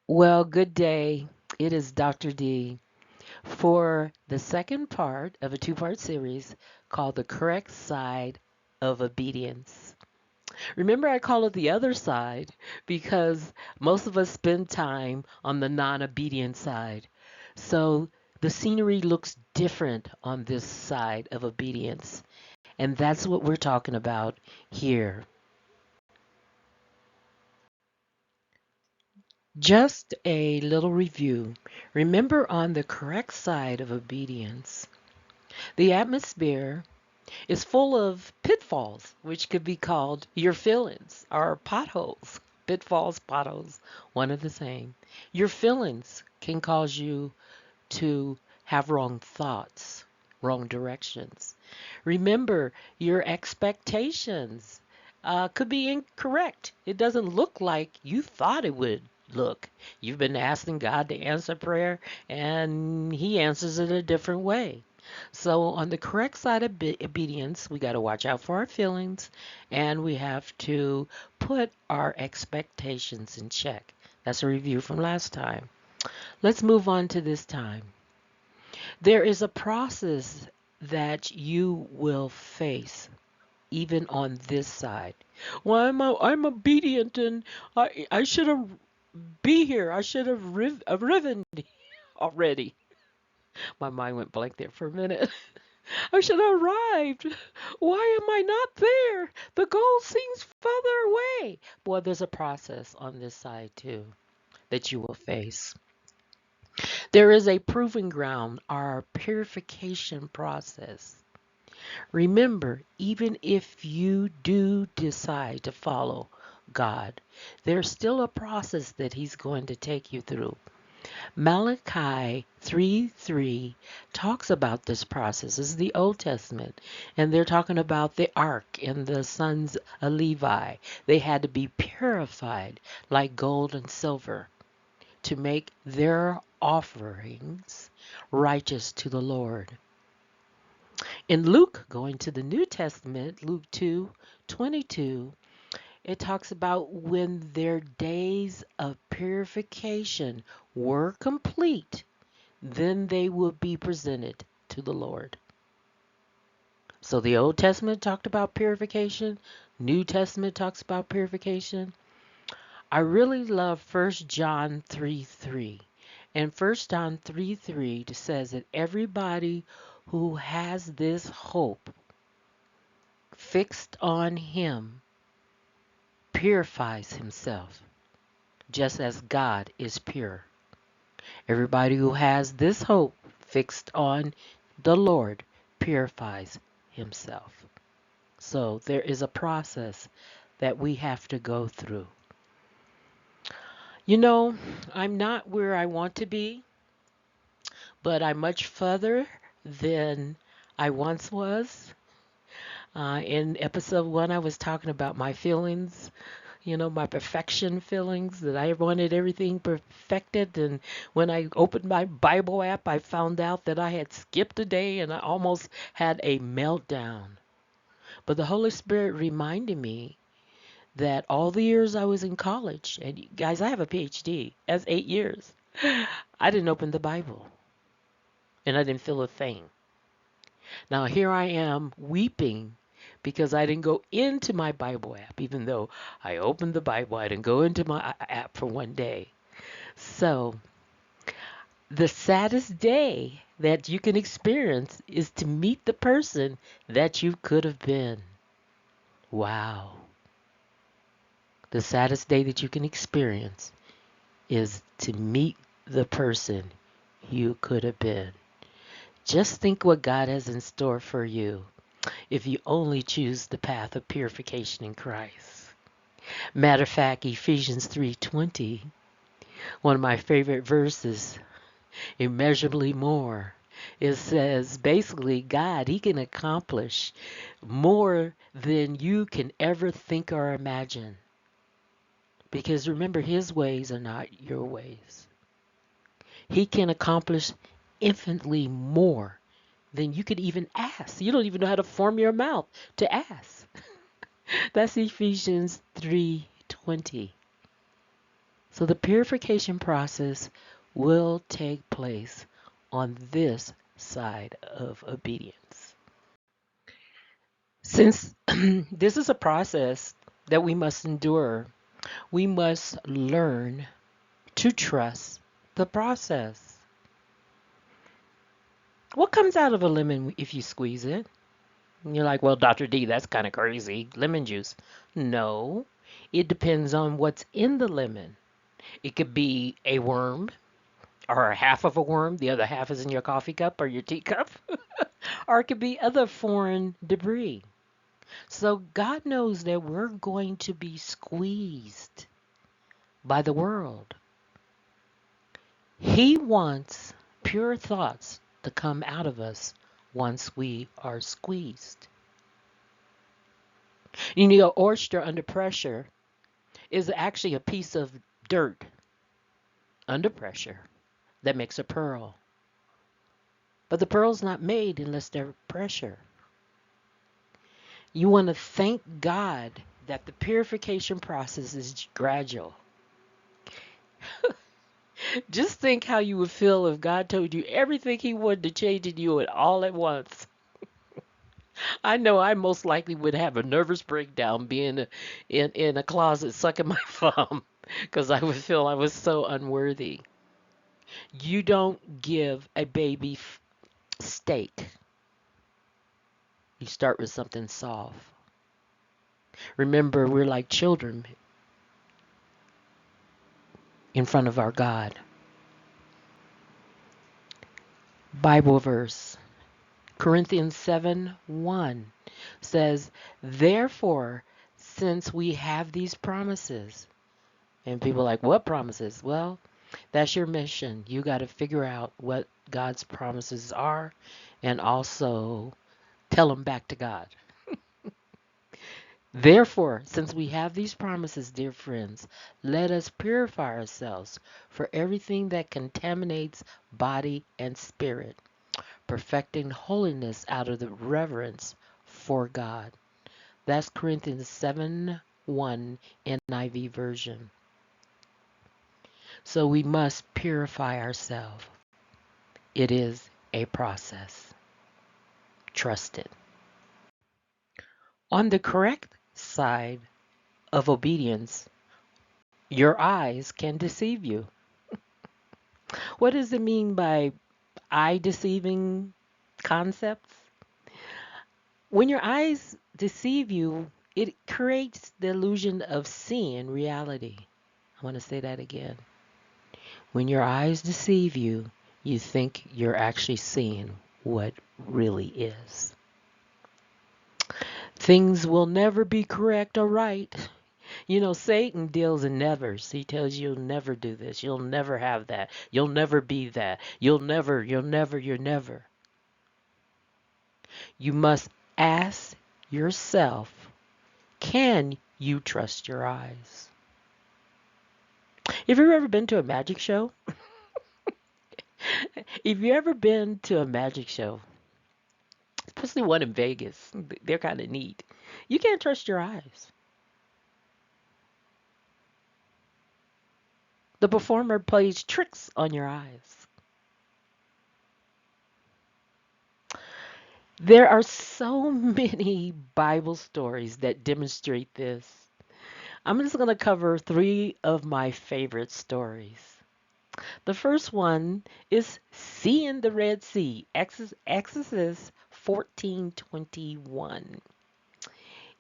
Well, good day. It is Dr. D for the second part of a two-part series called The Correct Side of Obedience. Remember, I call it the other side because most of us spend time on the non obedient side. So the scenery looks different on this side of obedience. And that's what we're talking about here. Just a little review. Remember, on the correct side of obedience, the atmosphere is full of pitfalls, which could be called your feelings or potholes. Pitfalls, potholes, one of the same. Your feelings can cause you to have wrong thoughts, wrong directions. Remember, your expectations could be incorrect. It doesn't look like you thought it would look. You've been asking God to answer prayer, and He answers it a different way. So, on the correct side of obedience, we got to watch out for our feelings and we have to put our expectations in check. That's a review from last time. Let's move on to this time. There is a process that you will face even on this side. Well, I'm obedient and I should have be here. I should have arrived already. My mind went blank there for a minute. I should have arrived. Why am I not there? The goal seems further away. Boy, there's a process on this side too that you will face. There is a proving ground, our purification process. Remember, even if you do decide to follow God, there's still a process that He's going to take you through. Malachi 3:3 talks about this process. This is the Old Testament, and they're talking about the ark and the sons of Levi. They had to be purified like gold and silver to make their offerings righteous to the Lord. In Luke, going to the New Testament, Luke 2:22, it talks about when their days of purification were complete, then they will be presented to the Lord. So the Old Testament talked about purification, New Testament talks about purification. I really love 1 John 3:3. And 1 John 3:3 says that everybody who has this hope fixed on Him purifies himself, just as God is pure. Everybody who has this hope fixed on the Lord purifies himself. So there is a process that we have to go through. You know, I'm not where I want to be, but I'm much further than I once was. In episode 1, I was talking about my feelings, my perfection feelings, that I wanted everything perfected. And when I opened my Bible app, I found out that I had skipped a day and I almost had a meltdown. But the Holy Spirit reminded me that all the years I was in college, and guys, I have a PhD, that's 8 years, I didn't open the Bible and I didn't feel a thing. Now here I am weeping because I didn't go into my Bible app, even though I opened the Bible. I didn't go into my app for one day. So the saddest day that you can experience is to meet the person that you could have been. Wow. The saddest day that you can experience is to meet the person you could have been. Just think what God has in store for you if you only choose the path of purification in Christ. Matter of fact, Ephesians 3:20, one of my favorite verses, immeasurably more. It says basically God, He can accomplish more than you can ever think or imagine. Because remember, His ways are not your ways. He can accomplish infinitely more than you could even ask. You don't even know how to form your mouth to ask. That's Ephesians 3:20. So the purification process will take place on this side of obedience. Since this is a process that we must endure, we must learn to trust the process. What comes out of a lemon if you squeeze it? And you're like, well, Dr. D, that's kind of crazy. Lemon juice. No, it depends on what's in the lemon. It could be a worm or a half of a worm, the other half is in your coffee cup or your teacup, or it could be other foreign debris. So God knows that we're going to be squeezed by the world. He wants pure thoughts to come out of us once we are squeezed. You know, oyster under pressure is actually a piece of dirt under pressure that makes a pearl. But the pearl's not made unless there's pressure. You want to thank God that the purification process is gradual. Just think how you would feel if God told you everything He wanted to change in you all at once. I know I most likely would have a nervous breakdown being in a closet sucking my thumb because I would feel I was so unworthy. You don't give a baby steak. You start with something soft. Remember, we're like children in front of our God. Bible verse Corinthians 7:1 says, therefore, since we have these promises, and people are like, what promises? Well, that's your mission. You got to figure out what God's promises are and also tell them back to God. Therefore, since we have these promises, dear friends, let us purify ourselves for everything that contaminates body and spirit, perfecting holiness out of the reverence for God. That's Corinthians 7:1 NIV version. So we must purify ourselves. It is a process. Trust it. On the correct side of obedience, your eyes can deceive you. What does it mean by eye deceiving concepts? When your eyes deceive you, it creates the illusion of seeing reality. I want to say that again. When your eyes deceive you, you think you're actually seeing what really is. Things will never be correct or right. You know, Satan deals in nevers. He tells you you'll never do this. You'll never have that. You'll never be that. You'll never. You must ask yourself, can you trust your eyes? Have you ever been to a magic show? If you ever been to a magic show, especially one in Vegas, they're kind of neat. You can't trust your eyes. The performer plays tricks on your eyes. There are so many Bible stories that demonstrate this. I'm just going to cover three of my favorite stories. The first one is seeing the Red Sea, Exodus 14:21.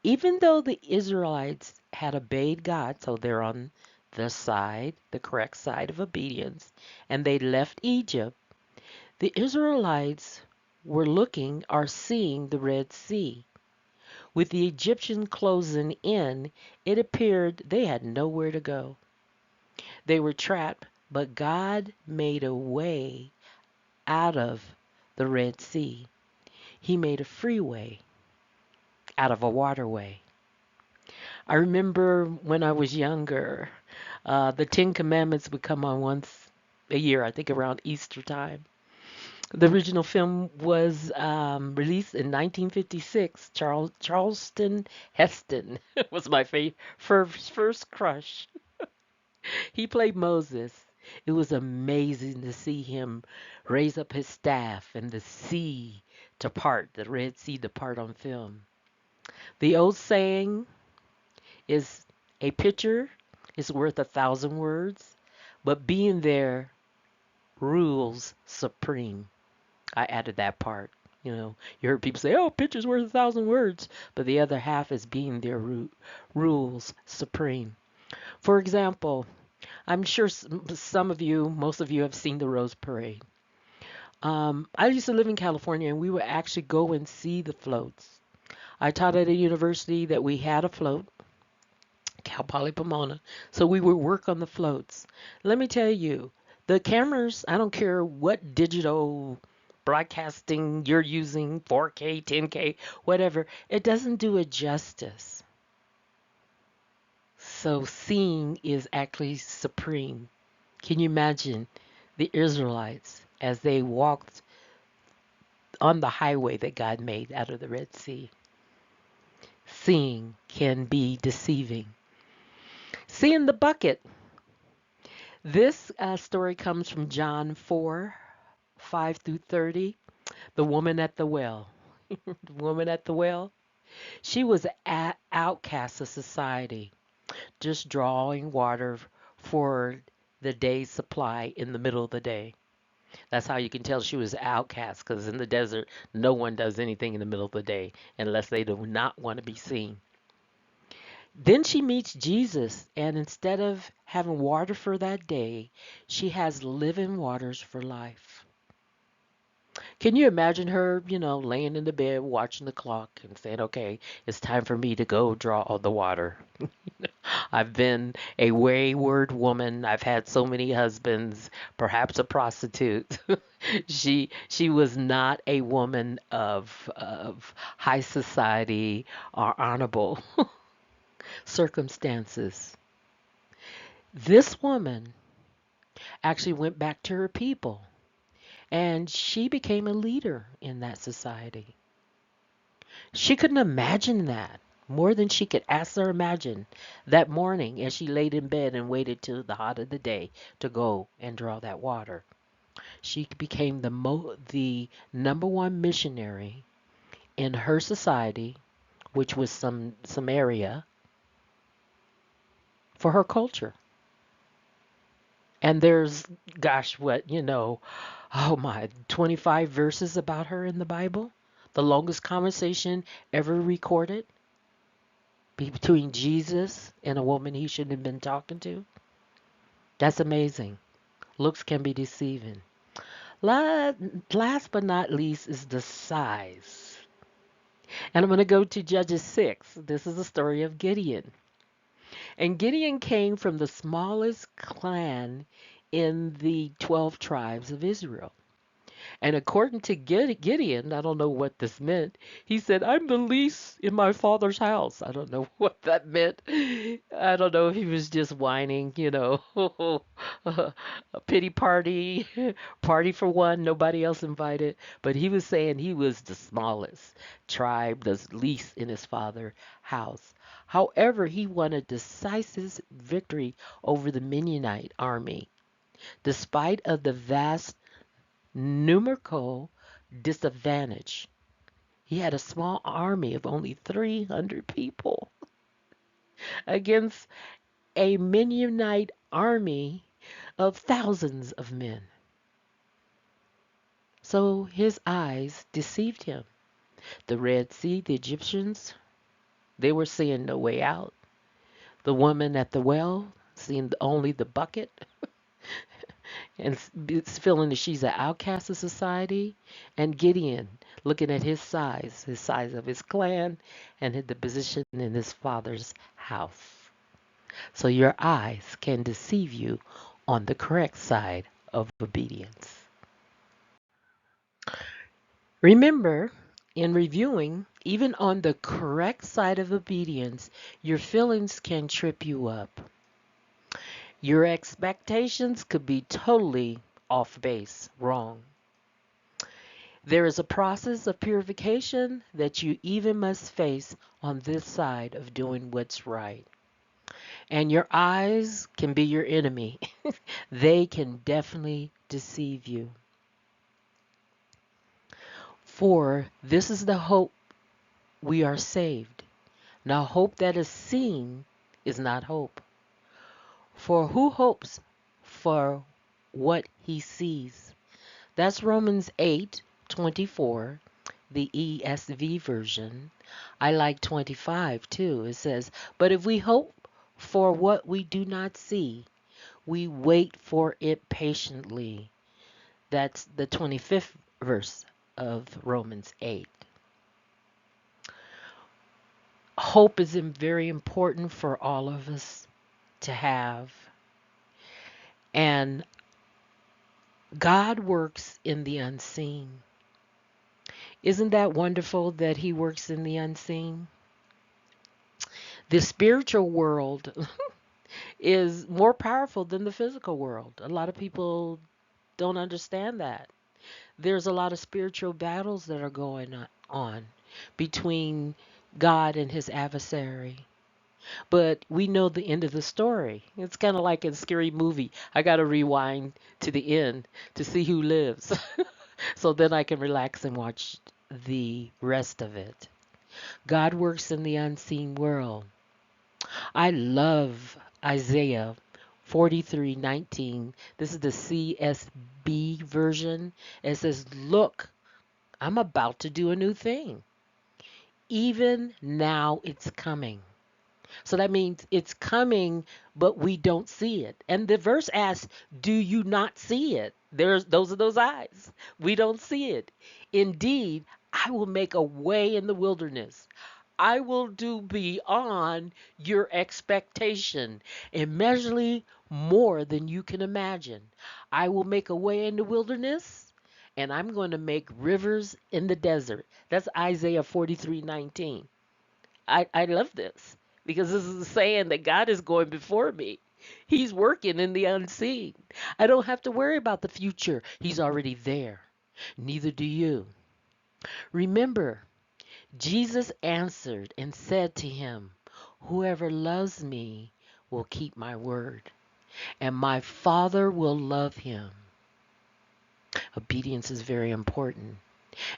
Even though the Israelites had obeyed God, so they're on the correct side of obedience, and they left Egypt, the Israelites were looking or seeing the Red Sea. With the Egyptians closing in, it appeared they had nowhere to go. They were trapped, but God made a way out of the Red Sea. He made a freeway out of a waterway. I remember when I was younger, the Ten Commandments would come on once a year, I think around Easter time. The original film was released in 1956. Charleston Heston was my first crush. He played Moses. It was amazing to see him raise up his staff and the sea to part, the Red Sea to part on film. The old saying is a picture is worth 1,000 words, but being there rules supreme. I added that part. You heard people say, "Oh, picture's worth 1,000 words," but the other half is being there rules supreme. For example, I'm sure some of you, most of you, have seen the Rose Parade. I used to live in California, and we would actually go and see the floats. I taught at a university that we had a float, Cal Poly Pomona, so we would work on the floats. Let me tell you, the cameras, I don't care what digital broadcasting you're using, 4K, 10K, whatever, it doesn't do it justice. So seeing is actually supreme. Can you imagine the Israelites as they walked on the highway that God made out of the Red Sea? Seeing can be deceiving. Seeing the bucket. This story comes from John 4 5 through 30. The woman at the well. The woman at the well. She was an outcast of society, just drawing water for the day's supply in the middle of the day. That's how you can tell she was an outcast, because in the desert, no one does anything in the middle of the day unless they do not want to be seen. Then she meets Jesus, and instead of having water for that day, she has living waters for life. Can you imagine her, laying in the bed watching the clock and saying, "Okay, it's time for me to go draw all the water. I've been a wayward woman. I've had so many husbands, perhaps a prostitute." She was not a woman of high society or honorable circumstances. This woman actually went back to her people, and she became a leader in that society. She couldn't imagine that more than she could ask or imagine that morning as she laid in bed and waited till the hot of the day to go and draw that water. She became the number one missionary in her society, which was some area for her culture. And there's, gosh, oh my, 25 verses about her in the Bible. The longest conversation ever recorded between Jesus and a woman he shouldn't have been talking to. That's amazing. Looks can be deceiving. Last but not least is the size. And I'm going to go to Judges 6. This is the story of Gideon. And Gideon came from the smallest clan in the 12 tribes of Israel. And according to Gideon, I don't know what this meant. He said, "I'm the least in my father's house." I don't know what that meant. I don't know if he was just whining, a pity party, party for one, nobody else invited. But he was saying he was the smallest tribe, the least in his father's house. However, he won a decisive victory over the Midianite army, despite of the vast numerical disadvantage. He had a small army of only 300 people against a Mennonite army of thousands of men. So his eyes deceived him. The Red Sea, the Egyptians, they were seeing no way out. The woman at the well, seeing only the bucket, and feeling that she's an outcast of society. And Gideon, looking at his size of his clan, and the position in his father's house. So your eyes can deceive you on the correct side of obedience. Remember, in reviewing, even on the correct side of obedience, your feelings can trip you up. Your expectations could be totally off base, wrong. There is a process of purification that you even must face on this side of doing what's right. And your eyes can be your enemy. They can definitely deceive you. For this is the hope we are saved. Now, hope that is seen is not hope. For who hopes for what he sees? That's Romans 8:24, the ESV version. I like 25 too. It says, "But if we hope for what we do not see, we wait for it patiently." That's the 25th verse of Romans 8. Hope is very important for all of us to have. And God works in the unseen. Isn't that wonderful that He works in the unseen? The spiritual world is more powerful than the physical world. A lot of people don't understand that. There's a lot of spiritual battles that are going on between God and his adversary. But we know the end of the story. It's kind of like in a scary movie. I got to rewind to the end to see who lives. So then I can relax and watch the rest of it. God works in the unseen world. I love Isaiah 43:19. This is the CSB version. It says, "Look, I'm about to do a new thing. Even now it's coming." So that means it's coming, but we don't see it. And the verse asks, "Do you not see it?" There's those are those eyes. We don't see it. Indeed, I will make a way in the wilderness. I will do beyond your expectation, immeasurably more than you can imagine. I will make a way in the wilderness, and I'm going to make rivers in the desert. That's Isaiah 43:19. I love this because this is saying that God is going before me. He's working in the unseen. I don't have to worry about the future. He's already there. Neither do you. Remember, Jesus answered and said to him, "Whoever loves me will keep my word, and my Father will love him." Obedience is very important.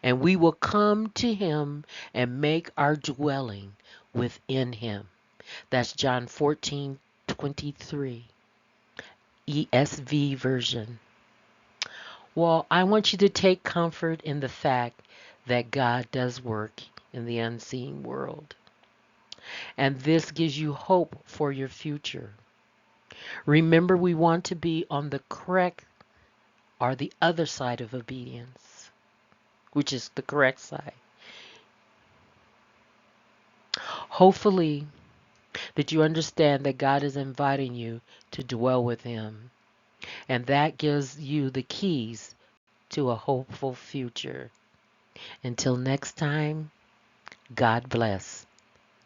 "And we will come to him and make our dwelling within him." That's John 14:23, ESV version. Well, I want you to take comfort in the fact that God does work in the unseen world. And this gives you hope for your future. Remember, we want to be on the correct or the other side of obedience, which is the correct side. Hopefully, that you understand that God is inviting you to dwell with Him. And that gives you the keys to a hopeful future. Until next time, God bless.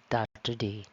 Dr. D.